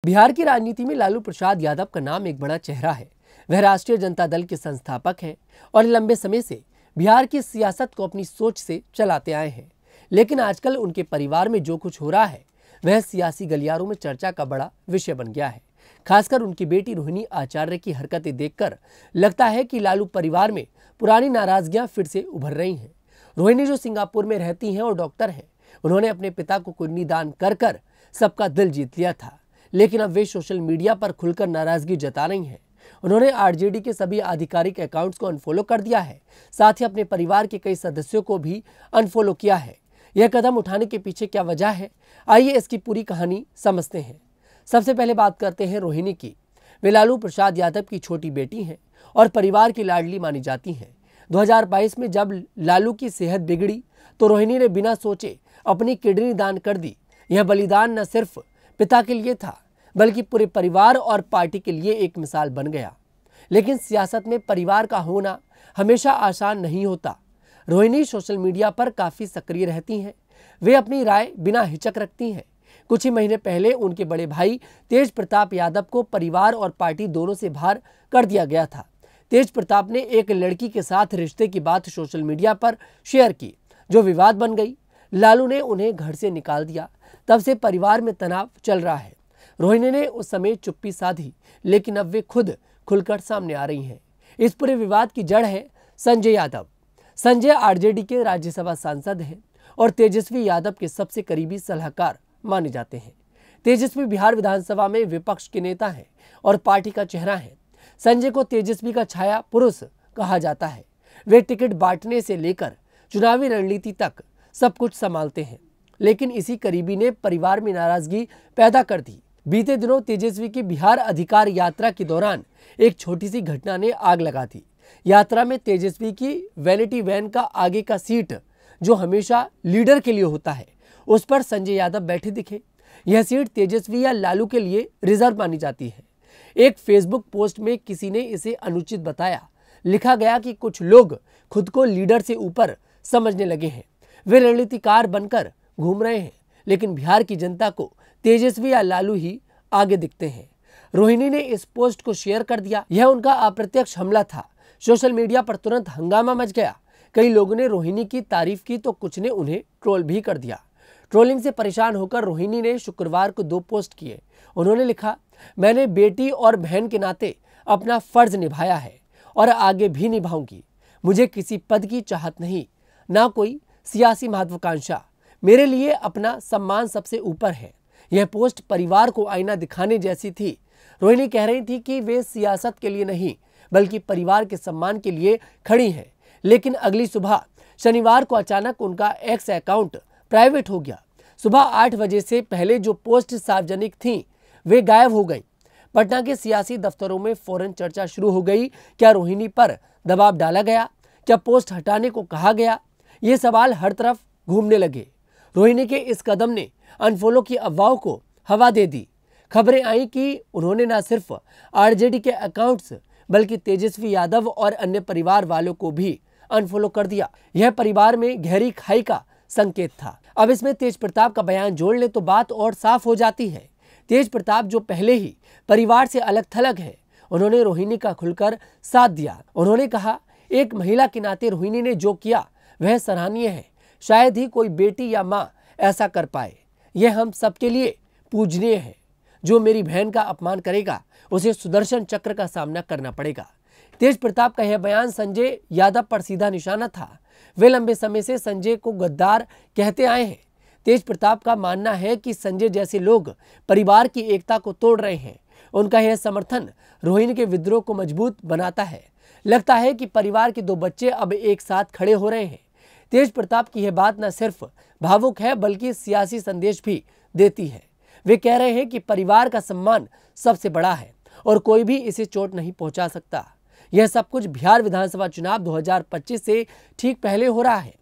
बिहार की राजनीति में लालू प्रसाद यादव का नाम एक बड़ा चेहरा है। वह राष्ट्रीय जनता दल के संस्थापक हैं और लंबे समय से बिहार की सियासत को अपनी सोच से चलाते आए हैं। लेकिन आजकल उनके परिवार में जो कुछ हो रहा है वह सियासी गलियारों में चर्चा का बड़ा विषय बन गया है। खासकर उनकी बेटी रोहिणी आचार्य की हरकतें देखकर लगता है कि लालू परिवार में पुरानी नाराजगियां फिर से उभर रही हैं। रोहिणी जो सिंगापुर में रहती हैं और डॉक्टर हैं, उन्होंने अपने पिता को किडनी दान कर कर सबका दिल जीत लिया था, लेकिन अब वे सोशल मीडिया पर खुलकर नाराजगी जता रही हैं। उन्होंने आरजेडी के सभी आधिकारिक अकाउंट्स को अनफॉलो कर दिया है, साथ ही अपने परिवार के कई सदस्यों को भी अनफॉलो किया है। यह कदम उठाने के पीछे क्या वजह है, आइए इसकी पूरी कहानी समझते हैं। सबसे पहले बात करते हैं रोहिणी की। वे लालू प्रसाद यादव की छोटी बेटी हैं और परिवार की लाडली मानी जाती हैं। 2022 में जब लालू की सेहत बिगड़ी तो रोहिणी ने बिना सोचे अपनी किडनी दान कर दी। यह बलिदान न सिर्फ पिता के लिए था बल्कि पूरे परिवार और पार्टी के लिए एक मिसाल बन गया। लेकिन सियासत में परिवार का होना हमेशा आसान नहीं होता। रोहिणी सोशल मीडिया पर काफ़ी सक्रिय रहती हैं। वे अपनी राय बिना हिचक रखती हैं। कुछ ही महीने पहले उनके बड़े भाई तेज प्रताप यादव को परिवार और पार्टी दोनों से बाहर कर दिया गया था। तेज प्रताप ने एक लड़की के साथ रिश्ते की बात सोशल मीडिया पर शेयर की, जो विवाद बन गई। लालू ने उन्हें घर से निकाल दिया। तब से परिवार में तनाव चल रहा है। रोहिणी ने उस समय चुप्पी साधी, लेकिन अब वे खुद खुलकर सामने आ रही हैं। इस पूरे विवाद की जड़ है संजय यादव। संजय आरजेडी के राज्यसभा सांसद हैं और तेजस्वी यादव के सबसे करीबी सलाहकार माने जाते हैं। तेजस्वी बिहार विधानसभा में विपक्ष के नेता हैं और पार्टी का चेहरा है। संजय को तेजस्वी का छाया पुरुष कहा जाता है। वे टिकट बांटने से लेकर चुनावी रणनीति तक सब कुछ संभालते हैं। लेकिन इसी करीबी ने परिवार में नाराजगी पैदा कर दी। बीते दिनों तेजस्वी की बिहार अधिकार यात्रा के दौरान एक छोटी सी घटना ने आग लगा दी। यात्रा में तेजस्वी की वैनिटी वैन का आगे का सीट, जो हमेशा लीडर के लिए होता है, उस पर संजय यादव बैठे दिखे। यह सीट तेजस्वी या लालू के लिए रिजर्व मानी जाती है। एक फेसबुक पोस्ट में किसी ने इसे अनुचित बताया। लिखा गया कि कुछ लोग खुद को लीडर से ऊपर समझने लगे हैं। वे रणनीतिकार बनकर घूम रहे हैं, लेकिन बिहार की जनता को तेजस्वी या लालू ही आगे दिखते हैं। रोहिणी ने इस पोस्ट को शेयर कर दिया। यह उनका अप्रत्यक्ष हमला था। सोशल मीडिया पर तुरंत हंगामा मच गया। कई लोगों ने रोहिणी की तारीफ की तो कुछ ने उन्हें ट्रोल भी कर दिया। ट्रोलिंग से परेशान होकर रोहिणी ने शुक्रवार को 2 पोस्ट किए। उन्होंने लिखा, मैंने बेटी और बहन के नाते अपना फर्ज निभाया है और आगे भी निभाऊंगी। मुझे किसी पद की चाहत नहीं, ना कोई सियासी महत्वाकांक्षा। मेरे लिए अपना सम्मान सबसे ऊपर है। यह पोस्ट परिवार को आईना दिखाने जैसी थी। रोहिणी कह रही थी कि वे सियासत के लिए नहीं बल्कि परिवार के सम्मान के लिए खड़ी हैं। लेकिन अगली सुबह शनिवार को अचानक उनका एक्स अकाउंट प्राइवेट हो गया। सुबह 8 बजे से पहले जो पोस्ट सार्वजनिक थी वे गायब हो गई। पटना के सियासी दफ्तरों में फौरन चर्चा शुरू हो गई। क्या रोहिणी पर दबाव डाला गया? क्या पोस्ट हटाने को कहा गया? ये सवाल हर तरफ घूमने लगे। रोहिणी के इस कदम ने अनफॉलो की अफवाहों को हवा दे दी। खबरें आई कि उन्होंने न सिर्फ आरजेडी के अकाउंट्स बल्कि तेजस्वी यादव और अन्य परिवार वालों को भी अनफॉलो कर दिया। यह परिवार में गहरी खाई का संकेत था। अब इसमें तेज प्रताप का बयान जोड़ ले तो बात और साफ हो जाती है। तेज प्रताप जो पहले ही परिवार से अलग थलग है, उन्होंने रोहिणी का खुलकर साथ दिया। उन्होंने कहा, एक महिला के नाते रोहिणी ने जो किया वह सराहनीय है। शायद ही कोई बेटी या माँ ऐसा कर पाए। यह हम सबके लिए पूजनीय है। जो मेरी बहन का अपमान करेगा उसे सुदर्शन चक्र का सामना करना पड़ेगा। तेज प्रताप का यह बयान संजय यादव पर सीधा निशाना था। वे लंबे समय से संजय को गद्दार कहते आए हैं। तेज प्रताप का मानना है कि संजय जैसे लोग परिवार की एकता को तोड़ रहे हैं। उनका यह समर्थन रोहिणी के विद्रोह को मजबूत बनाता है। लगता है कि परिवार के 2 बच्चे अब एक साथ खड़े हो रहे हैं। तेज प्रताप की यह बात न सिर्फ भावुक है बल्कि सियासी संदेश भी देती है। वे कह रहे हैं कि परिवार का सम्मान सबसे बड़ा है और कोई भी इसे चोट नहीं पहुंचा सकता। यह सब कुछ बिहार विधानसभा चुनाव 2025 से ठीक पहले हो रहा है।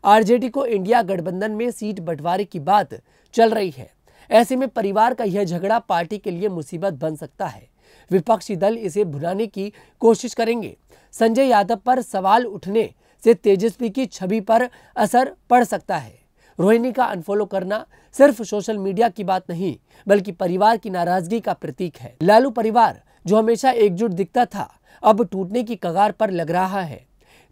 आरजेडी को इंडिया गठबंधन में सीट बंटवारे की बात चल रही है। ऐसे में परिवार का यह झगड़ा पार्टी के लिए मुसीबत बन सकता है। विपक्षी दल इसे भुनाने की कोशिश करेंगे। संजय यादव पर सवाल उठने से तेजस्वी की छवि पर असर पड़ सकता है। रोहिणी का अनफॉलो करना सिर्फ सोशल मीडिया की बात नहीं, बल्कि परिवार की नाराजगी का प्रतीक है। लालू परिवार जो हमेशा एकजुट दिखता था, अब टूटने की कगार पर लग रहा है।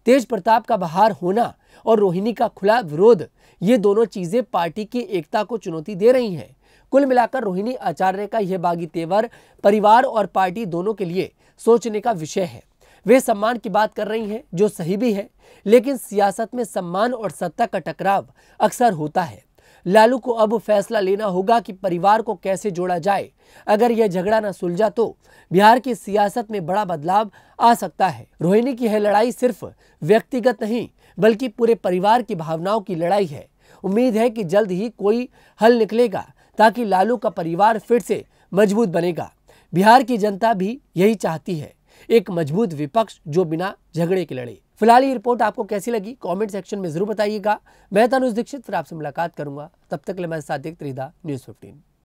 तेज प्रताप का बाहर होना और रोहिणी का खुला विरोध, ये दोनों चीजें पार्टी की एकता को चुनौती दे रही हैं। कुल मिलाकर रोहिणी आचार्य का यह बागी तेवर परिवार और पार्टी दोनों के लिए सोचने का विषय है। वे सम्मान की बात कर रही हैं, जो सही भी है, लेकिन सियासत में सम्मान और सत्ता का टकराव अक्सर होता है। लालू को अब फैसला लेना होगा कि परिवार को कैसे जोड़ा जाए। अगर यह झगड़ा न सुलझा तो बिहार की सियासत में बड़ा बदलाव आ सकता है। रोहिणी की यह लड़ाई सिर्फ व्यक्तिगत नहीं, बल्कि पूरे परिवार की भावनाओं की लड़ाई है। उम्मीद है कि जल्द ही कोई हल निकलेगा, ताकि लालू का परिवार फिर से मजबूत बनेगा। बिहार की जनता भी यही चाहती है, एक मजबूत विपक्ष जो बिना झगड़े के लड़े। फिलहाल ये रिपोर्ट आपको कैसी लगी, कमेंट सेक्शन में जरूर बताइएगा। मैं तनुज दीक्षित फिर आपसे मुलाकात करूंगा। तब तक के लिए मेरे साथ देखते रहिए न्यूज़ 15।